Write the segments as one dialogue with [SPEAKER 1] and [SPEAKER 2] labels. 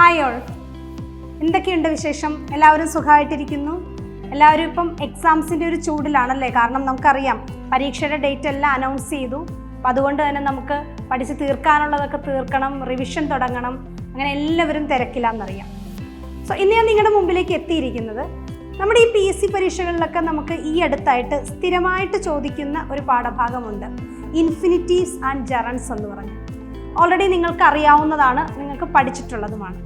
[SPEAKER 1] Hi all, എന്തൊക്കെയുണ്ട് വിശേഷം? എല്ലാവരും സുഖമായിട്ടിരിക്കുന്നു? എല്ലാവരും ഇപ്പം എക്സാംസിൻ്റെ ഒരു ചൂടിലാണല്ലേ? കാരണം നമുക്കറിയാം പരീക്ഷയുടെ ഡേറ്റ് എല്ലാം അനൗൺസ് ചെയ്തു. അപ്പം അതുകൊണ്ട് തന്നെ നമുക്ക് പഠിച്ച് തീർക്കാനുള്ളതൊക്കെ തീർക്കണം, റിവിഷൻ തുടങ്ങണം, അങ്ങനെ എല്ലാവരും തിരക്കിലാണെന്നറിയാം. സോ ഇന്ന് ഞാൻ നിങ്ങളുടെ മുമ്പിലേക്ക് എത്തിയിരിക്കുന്നത് നമ്മുടെ ഈ PSC പരീക്ഷകളിലൊക്കെ നമുക്ക് ഈ അടുത്തായിട്ട് സ്ഥിരമായിട്ട് ചോദിക്കുന്ന ഒരു പാഠഭാഗമുണ്ട്, ഇൻഫിനിറ്റീവ്സ് ആൻഡ് ജെറൻഡ്സ് എന്ന് പറഞ്ഞു. ഓൾറെഡി നിങ്ങൾക്ക് അറിയാവുന്നതാണ്, നിങ്ങൾക്ക് പഠിച്ചിട്ടുള്ളതുമാണ്.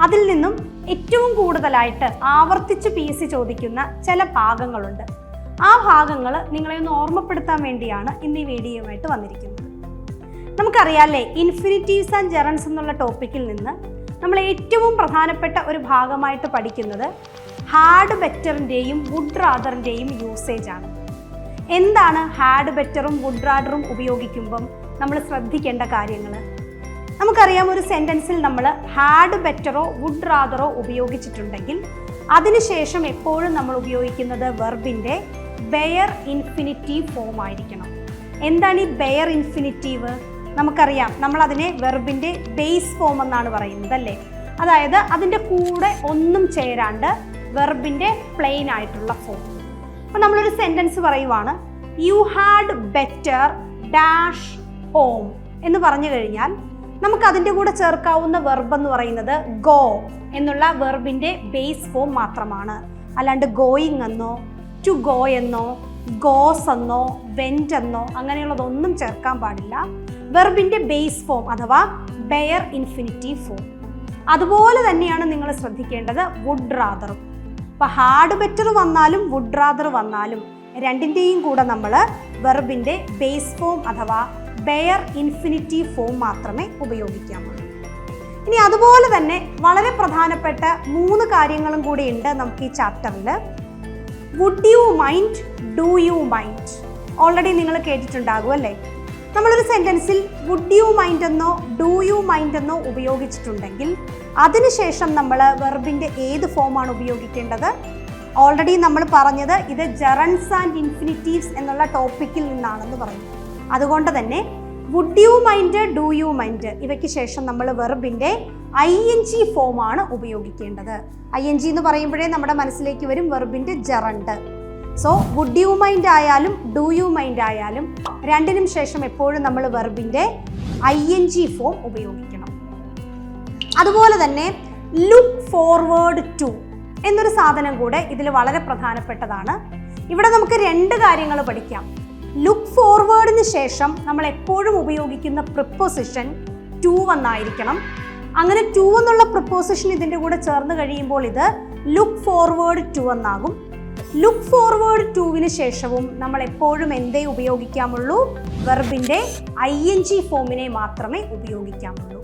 [SPEAKER 1] അതിൽ നിന്നും ഏറ്റവും കൂടുതലായിട്ട് ആവർത്തിച്ച് PSC ചോദിക്കുന്ന ചില ഭാഗങ്ങളുണ്ട്. ആ ഭാഗങ്ങൾ നിങ്ങളെ ഒന്ന് ഓർമ്മപ്പെടുത്താൻ വേണ്ടിയാണ് ഇന്ന് ഈ വീഡിയോയുമായിട്ട് വന്നിരിക്കുന്നത്. നമുക്കറിയാമല്ലേ, ഇൻഫിനിറ്റീവ്സ് ആൻഡ് ജെറൻഡ്സ് എന്നുള്ള ടോപ്പിക്കിൽ നിന്ന് നമ്മൾ ഏറ്റവും പ്രധാനപ്പെട്ട ഒരു ഭാഗമായിട്ട് പഠിക്കുന്നത് ഹാഡ് ബെറ്ററിൻ്റെയും വുഡ് റാദറിൻ്റെയും യൂസേജ് ആണ്. എന്താണ് ഹാഡ് ബെറ്ററും വുഡ് റാദറും ഉപയോഗിക്കുമ്പം നമ്മൾ ശ്രദ്ധിക്കേണ്ട കാര്യങ്ങൾ? നമുക്കറിയാം, ഒരു സെൻറ്റൻസിൽ നമ്മൾ ഹാഡ് ബെറ്ററോ വുഡ് റാദറോ ഉപയോഗിച്ചിട്ടുണ്ടെങ്കിൽ അതിനുശേഷം എപ്പോഴും നമ്മൾ ഉപയോഗിക്കുന്നത് വെർബിൻ്റെ ബെയർ ഇൻഫിനിറ്റീവ് ഫോം ആയിരിക്കണം. എന്താണ് ഈ ബെയർ ഇൻഫിനിറ്റീവ്? നമുക്കറിയാം, നമ്മളതിനെ വെർബിൻ്റെ ബേസ് ഫോം എന്നാണ് പറയുന്നത് അല്ലേ? അതായത് അതിൻ്റെ കൂടെ ഒന്നും ചേരാണ്ട് വെർബിൻ്റെ പ്ലെയിൻ ആയിട്ടുള്ള ഫോം. അപ്പോൾ നമ്മളൊരു സെൻറ്റൻസ് പറയുവാണ്, you had better dash home എന്ന് പറഞ്ഞു കഴിഞ്ഞാൽ നമുക്ക് അതിൻ്റെ കൂടെ ചേർക്കാവുന്ന വെർബ് എന്ന് പറയുന്നത് ഗോ എന്നുള്ള വെർബിൻ്റെ ബേസ് ഫോം മാത്രമാണ്. അല്ലാണ്ട് ഗോയിങ് എന്നോ ടു ഗോ എന്നോ ഗോസ് എന്നോ വെൻറ്റ് എന്നോ അങ്ങനെയുള്ളതൊന്നും ചേർക്കാൻ പാടില്ല. വെർബിൻ്റെ ബേസ് ഫോം അഥവാ ബെയർ ഇൻഫിനിറ്റീവ് ഫോം. അതുപോലെ തന്നെയാണ് നിങ്ങൾ ശ്രദ്ധിക്കേണ്ടത് വുഡ് റാദറും. അപ്പോൾ ഹാഡ് ബെറ്റർ വന്നാലും വുഡ് റാദർ വന്നാലും രണ്ടിൻ്റെയും കൂടെ നമ്മൾ വെർബിൻ്റെ ബേസ് ഫോം അഥവാ ബെയർ ഇൻഫിനിറ്റീവ് ഫോം മാത്രമേ ഉപയോഗിക്കാമുള്ളൂ. ഇനി അതുപോലെ തന്നെ വളരെ പ്രധാനപ്പെട്ട 3 കാര്യങ്ങളും കൂടി ഉണ്ട് നമുക്ക് ഈ ചാപ്റ്ററിൽ. Would you mind, do you mind already നിങ്ങൾ കേട്ടിട്ടുണ്ടാകും അല്ലേ? നമ്മളൊരു സെൻറ്റൻസിൽ വുഡ് യു മൈൻഡ് എന്നോ ഡു യു മൈൻഡ് എന്നോ ഉപയോഗിച്ചിട്ടുണ്ടെങ്കിൽ അതിനുശേഷം നമ്മൾ വെർബിൻ്റെ ഏത് ഫോമാണ് ഉപയോഗിക്കേണ്ടത്? ഓൾറെഡി നമ്മൾ പറഞ്ഞത് ഇത് ജെറൻഡ്സ് ആൻഡ് ഇൻഫിനിറ്റീവ്സ് എന്നുള്ള ടോപ്പിക്കിൽ നിന്നാണെന്ന് പറഞ്ഞു. അതുകൊണ്ട് തന്നെ would you mind, do you mind ഇവയ്ക്ക് ശേഷം നമ്മൾ വെർബിൻ്റെ ING ഫോമാണ് ഉപയോഗിക്കേണ്ടത്. ING എന്ന് പറയുമ്പോഴേ നമ്മുടെ മനസ്സിലേക്ക് വരും വെർബിൻ്റെ gerund. So would you mind ആയാലും ഡു യു മൈൻഡ് ആയാലും രണ്ടിനും ശേഷം എപ്പോഴും നമ്മൾ വെർബിൻ്റെ ING ഫോം ഉപയോഗിക്കണം. അതുപോലെ തന്നെ ലുക്ക് ഫോർവേഡ് ടു എന്നൊരു സാധനം കൂടെ ഇതിൽ വളരെ പ്രധാനപ്പെട്ടതാണ്. ഇവിടെ നമുക്ക് 2 കാര്യങ്ങൾ പഠിക്കാം. ലുക്ക് ഫോർവേഡിന് ശേഷം നമ്മൾ എപ്പോഴും ഉപയോഗിക്കുന്ന പ്രിപ്പോസിഷൻ ടു എന്നായിരിക്കണം. അങ്ങനെ ടു എന്നുള്ള പ്രിപ്പോസിഷൻ ഇതിൻ്റെ കൂടെ ചേർന്ന് കഴിയുമ്പോൾ ഇത് ലുക്ക് ഫോർവേഡ് ടു എന്നാകും. ലുക്ക് ഫോർവേഡ് ടുവിന് ശേഷവും നമ്മൾ എപ്പോഴും എന്തേ ഉപയോഗിക്കാമുള്ളൂ? വെർബിൻ്റെ ING ഫോമിനെ മാത്രമേ ഉപയോഗിക്കാമുള്ളൂ.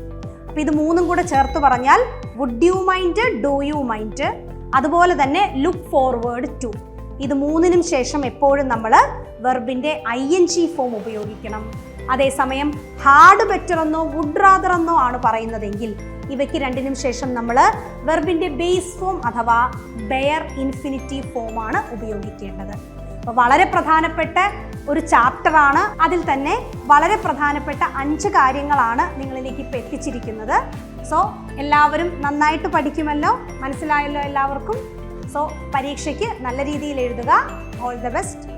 [SPEAKER 1] അപ്പോൾ ഇത് 3 കൂടെ ചേർത്ത് പറഞ്ഞാൽ would you mind, do you mind, അതുപോലെ തന്നെ ലുക്ക് ഫോർവേഡ് ടു. ഇത് 3നും ശേഷം എപ്പോഴും നമ്മൾ വെർബിൻ്റെ ING ഫോം ഉപയോഗിക്കണം. അതേസമയം ഹാഡ് ബെറ്റർ എന്നോ വുഡ് റാദർ എന്നോ ആണ് പറയുന്നതെങ്കിൽ ഇവയ്ക്ക് 2നും ശേഷം നമ്മൾ വെർബിൻ്റെ ബേസ് ഫോം അഥവാ ബെയർ ഇൻഫിനിറ്റീവ് ഫോമാണ് ഉപയോഗിക്കേണ്ടത്. അപ്പോൾ വളരെ പ്രധാനപ്പെട്ട ഒരു ചാപ്റ്ററാണ്. അതിൽ തന്നെ വളരെ പ്രധാനപ്പെട്ട 5 കാര്യങ്ങളാണ് നിങ്ങളിലേക്ക് ഇപ്പോൾ എത്തിച്ചിരിക്കുന്നത്. സോ എല്ലാവരും നന്നായിട്ട് പഠിക്കുമല്ലോ, മനസ്സിലായല്ലോ എല്ലാവർക്കും? സോ പരീക്ഷയ്ക്ക് നല്ല രീതിയിൽ എഴുതുക. All the best.